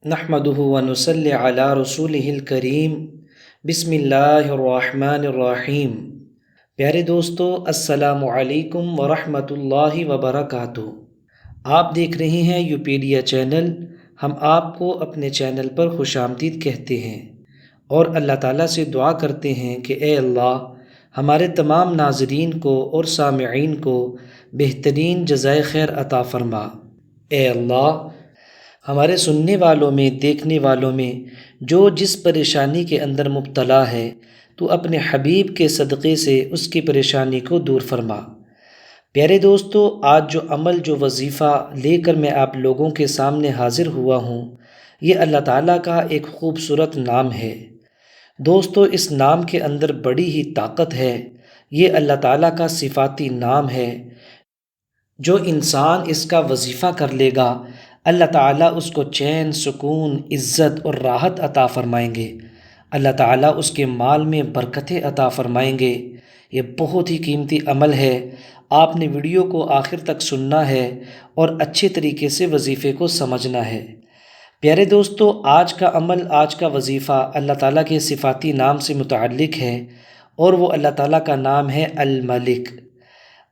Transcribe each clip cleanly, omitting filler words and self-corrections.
نحمدہ ونصلی علی رسولہ الکریم بسم اللہ الرحمن الرحیم۔ پیارے دوستو، السلام علیکم ورحمۃ اللہ وبرکاتہ۔ آپ دیکھ رہے ہیں یوپیڈیا چینل۔ ہم آپ کو اپنے چینل پر خوش آمدید کہتے ہیں اور اللہ تعالیٰ سے دعا کرتے ہیں کہ اے اللہ ہمارے تمام ناظرین کو اور سامعین کو بہترین جزائے خیر عطا فرما۔ اے اللہ ہمارے سننے والوں میں، دیکھنے والوں میں جو جس پریشانی کے اندر مبتلا ہے تو اپنے حبیب کے صدقے سے اس کی پریشانی کو دور فرما۔ پیارے دوستو، آج جو عمل، جو وظیفہ لے کر میں آپ لوگوں کے سامنے حاضر ہوا ہوں، یہ اللہ تعالیٰ کا ایک خوبصورت نام ہے۔ دوستو، اس نام کے اندر بڑی ہی طاقت ہے۔ یہ اللہ تعالیٰ کا صفاتی نام ہے۔ جو انسان اس کا وظیفہ کر لے گا، اللہ تعالیٰ اس کو چین، سکون، عزت اور راحت عطا فرمائیں گے۔ اللہ تعالیٰ اس کے مال میں برکتیں عطا فرمائیں گے۔ یہ بہت ہی قیمتی عمل ہے۔ آپ نے ویڈیو کو آخر تک سننا ہے اور اچھے طریقے سے وظیفے کو سمجھنا ہے۔ پیارے دوستو، آج کا عمل، آج کا وظیفہ اللہ تعالیٰ کے صفاتی نام سے متعلق ہے اور وہ اللہ تعالیٰ کا نام ہے الملک۔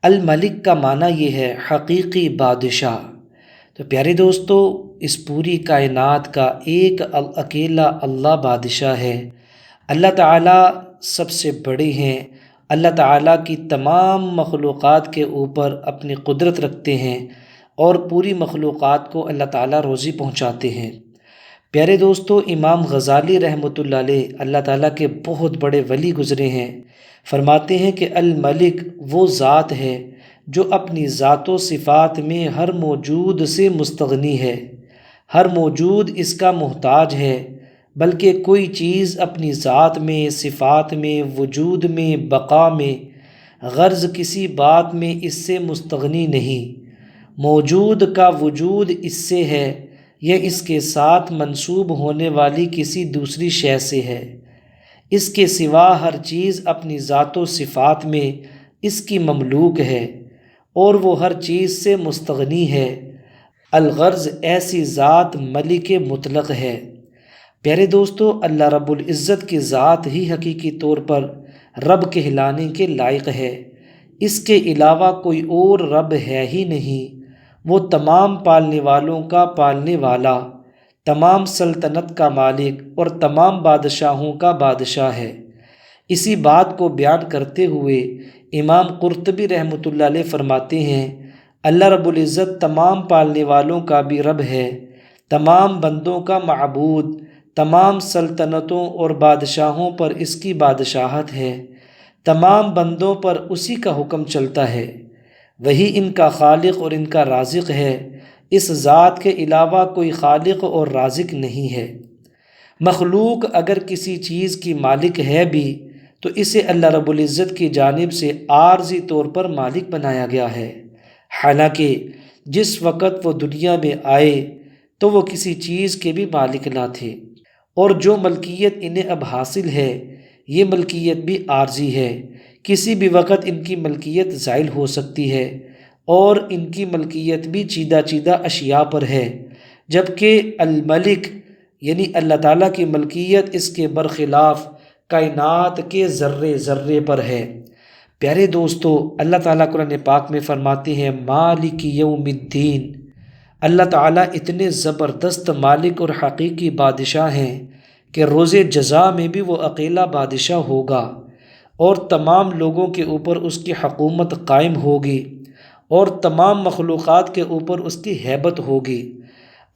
الملک کا معنی یہ ہے حقیقی بادشاہ۔ تو پیارے دوستو، اس پوری کائنات کا ایک اکیلا اللہ بادشاہ ہے۔ اللہ تعالیٰ سب سے بڑے ہیں۔ اللہ تعالیٰ کی تمام مخلوقات کے اوپر اپنی قدرت رکھتے ہیں اور پوری مخلوقات کو اللہ تعالیٰ روزی پہنچاتے ہیں۔ پیارے دوستو، امام غزالی رحمۃ اللہ علیہ اللہ تعالیٰ کے بہت بڑے ولی گزرے ہیں۔ فرماتے ہیں کہ الملک وہ ذات ہے جو اپنی ذات و صفات میں ہر موجود سے مستغنی ہے۔ ہر موجود اس کا محتاج ہے، بلکہ کوئی چیز اپنی ذات میں، صفات میں، وجود میں، بقا میں، غرض کسی بات میں اس سے مستغنی نہیں۔ موجود کا وجود اس سے ہے یا اس کے ساتھ منسوب ہونے والی کسی دوسری شے سے ہے۔ اس کے سوا ہر چیز اپنی ذات و صفات میں اس کی مملوک ہے اور وہ ہر چیز سے مستغنی ہے۔ الغرض ایسی ذات ملک مطلق ہے۔ پیارے دوستو، اللہ رب العزت کی ذات ہی حقیقی طور پر رب کہلانے کے لائق ہے۔ اس کے علاوہ کوئی اور رب ہے ہی نہیں۔ وہ تمام پالنے والوں کا پالنے والا، تمام سلطنت کا مالک اور تمام بادشاہوں کا بادشاہ ہے۔ اسی بات کو بیان کرتے ہوئے امام قرطبی رحمۃ اللہ علیہ فرماتے ہیں، اللہ رب العزت تمام پالنے والوں کا بھی رب ہے، تمام بندوں کا معبود، تمام سلطنتوں اور بادشاہوں پر اس کی بادشاہت ہے، تمام بندوں پر اسی کا حکم چلتا ہے، وہی ان کا خالق اور ان کا رازق ہے۔ اس ذات کے علاوہ کوئی خالق اور رازق نہیں ہے۔ مخلوق اگر کسی چیز کی مالک ہے بھی تو اسے اللہ رب العزت کی جانب سے عارضی طور پر مالک بنایا گیا ہے، حالانکہ جس وقت وہ دنیا میں آئے تو وہ کسی چیز کے بھی مالک نہ تھے، اور جو ملکیت انہیں اب حاصل ہے یہ ملکیت بھی عارضی ہے۔ کسی بھی وقت ان کی ملکیت زائل ہو سکتی ہے اور ان کی ملکیت بھی چیدہ چیدہ اشیاء پر ہے، جبکہ الملک یعنی اللہ تعالیٰ کی ملکیت اس کے برخلاف کائنات کے ذرے ذرے پر ہے۔ پیارے دوستو، اللہ تعالیٰ قرآن پاک میں فرماتے ہیں مالک یوم الدین۔ اللہ تعالیٰ اتنے زبردست مالک اور حقیقی بادشاہ ہیں کہ روز جزا میں بھی وہ اکیلا بادشاہ ہوگا اور تمام لوگوں کے اوپر اس کی حکومت قائم ہوگی اور تمام مخلوقات کے اوپر اس کی ہیبت ہوگی۔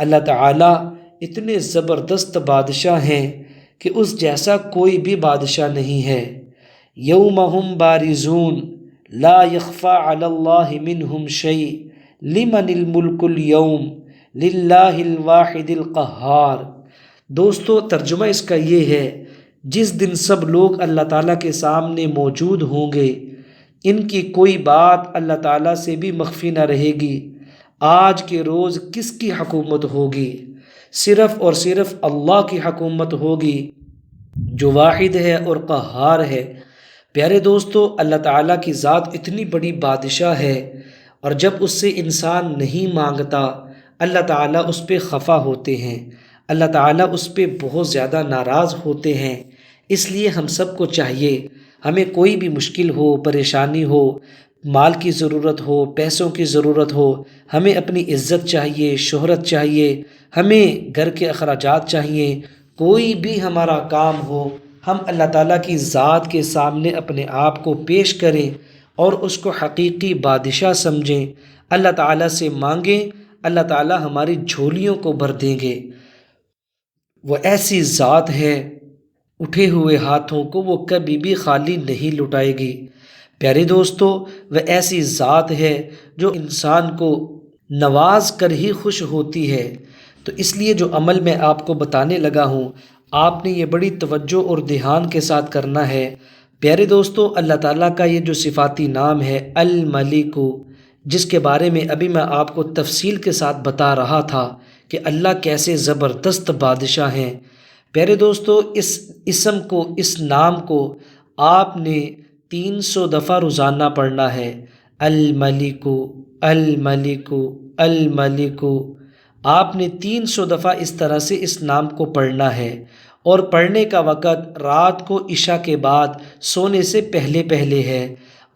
اللہ تعالیٰ اتنے زبردست بادشاہ ہیں کہ اس جیسا کوئی بھی بادشاہ نہیں ہے۔ یوم ہم بارزون لا یخفی علی اللہ منہم شیء لمن الملک اليوم للہ الواحد القہار۔ دوستو، ترجمہ اس کا یہ ہے، جس دن سب لوگ اللہ تعالیٰ کے سامنے موجود ہوں گے، ان کی کوئی بات اللہ تعالیٰ سے بھی مخفی نہ رہے گی۔ آج کے روز کس کی حکومت ہوگی؟ صرف اور صرف اللہ کی حکومت ہوگی جو واحد ہے اور قہار ہے۔ پیارے دوستو، اللہ تعالیٰ کی ذات اتنی بڑی بادشاہ ہے، اور جب اس سے انسان نہیں مانگتا اللہ تعالیٰ اس پہ خفا ہوتے ہیں۔ اللہ تعالیٰ اس پہ بہت زیادہ ناراض ہوتے ہیں۔ اس لیے ہم سب کو چاہیے، ہمیں کوئی بھی مشکل ہو، پریشانی ہو، مال کی ضرورت ہو، پیسوں کی ضرورت ہو، ہمیں اپنی عزت چاہیے، شہرت چاہیے، ہمیں گھر کے اخراجات چاہیے، کوئی بھی ہمارا کام ہو، ہم اللہ تعالیٰ کی ذات کے سامنے اپنے آپ کو پیش کریں اور اس کو حقیقی بادشاہ سمجھیں، اللہ تعالیٰ سے مانگیں، اللہ تعالیٰ ہماری جھولیوں کو بھر دیں گے۔ وہ ایسی ذات ہے، اٹھے ہوئے ہاتھوں کو وہ کبھی بھی خالی نہیں لٹائے گی۔ پیارے دوستو، وہ ایسی ذات ہے جو انسان کو نواز کر ہی خوش ہوتی ہے۔ تو اس لیے جو عمل میں آپ کو بتانے لگا ہوں، آپ نے یہ بڑی توجہ اور دھیان کے ساتھ کرنا ہے۔ پیارے دوستو، اللہ تعالیٰ کا یہ جو صفاتی نام ہے الملک، جس کے بارے میں ابھی میں آپ کو تفصیل کے ساتھ بتا رہا تھا کہ اللہ کیسے زبردست بادشاہ ہیں۔ پیارے دوستو، اس اسم کو، اس نام کو آپ نے 300 دفعہ روزانہ پڑھنا ہے۔ الملک، الملک، الملک، آپ نے 300 دفعہ اس طرح سے اس نام کو پڑھنا ہے، اور پڑھنے کا وقت رات کو عشاء کے بعد سونے سے پہلے پہلے ہے۔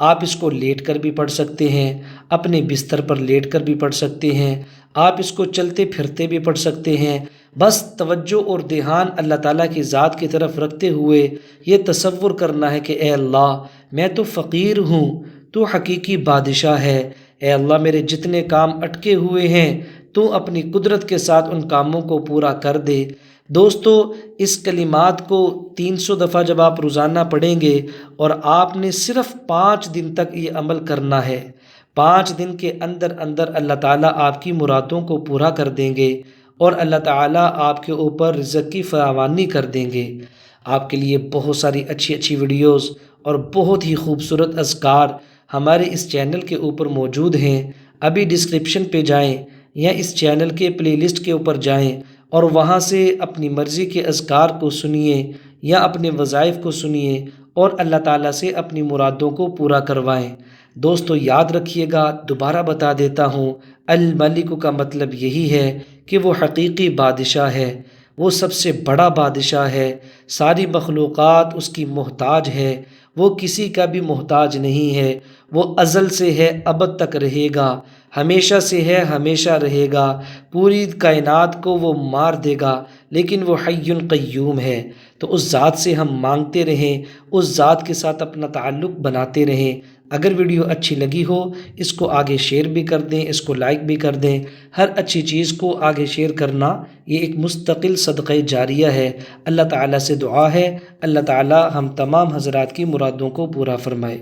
آپ اس کو لیٹ کر بھی پڑھ سکتے ہیں، اپنے بستر پر لیٹ کر بھی پڑھ سکتے ہیں، آپ اس کو چلتے پھرتے بھی پڑھ سکتے ہیں۔ بس توجہ اور دھیان اللہ تعالیٰ کی ذات کی طرف رکھتے ہوئے یہ تصور کرنا ہے کہ اے اللہ، میں تو فقیر ہوں، تو حقیقی بادشاہ ہے۔ اے اللہ، میرے جتنے کام اٹکے ہوئے ہیں تو اپنی قدرت کے ساتھ ان کاموں کو پورا کر دے۔ دوستو، اس کلمات کو 300 دفعہ جب آپ روزانہ پڑھیں گے اور آپ نے صرف 5 دن تک یہ عمل کرنا ہے، 5 دن کے اندر اندر اللہ تعالیٰ آپ کی مرادوں کو پورا کر دیں گے اور اللہ تعالیٰ آپ کے اوپر رزق کی فراوانی کر دیں گے۔ آپ کے لیے بہت ساری اچھی اچھی ویڈیوز اور بہت ہی خوبصورت اذکار ہمارے اس چینل کے اوپر موجود ہیں۔ ابھی ڈسکرپشن پہ جائیں یا اس چینل کے پلے لسٹ کے اوپر جائیں اور وہاں سے اپنی مرضی کے اذکار کو سنیے یا اپنے وظائف کو سنیے اور اللہ تعالیٰ سے اپنی مرادوں کو پورا کروائیں۔ دوستو، یاد رکھیے گا، دوبارہ بتا دیتا ہوں، الملک کا مطلب یہی ہے کہ وہ حقیقی بادشاہ ہے، وہ سب سے بڑا بادشاہ ہے، ساری مخلوقات اس کی محتاج ہے، وہ کسی کا بھی محتاج نہیں ہے، وہ ازل سے ہے، ابد تک رہے گا، ہمیشہ سے ہے، ہمیشہ رہے گا، پوری کائنات کو وہ مار دے گا، لیکن وہ حی قیوم ہے۔ تو اس ذات سے ہم مانگتے رہیں، اس ذات کے ساتھ اپنا تعلق بناتے رہیں۔ اگر ویڈیو اچھی لگی ہو، اس کو آگے شیئر بھی کر دیں، اس کو لائک بھی کر دیں۔ ہر اچھی چیز کو آگے شیئر کرنا یہ ایک مستقل صدقہ جاریہ ہے۔ اللہ تعالیٰ سے دعا ہے، اللہ تعالیٰ ہم تمام حضرات کی مرادوں کو پورا فرمائے۔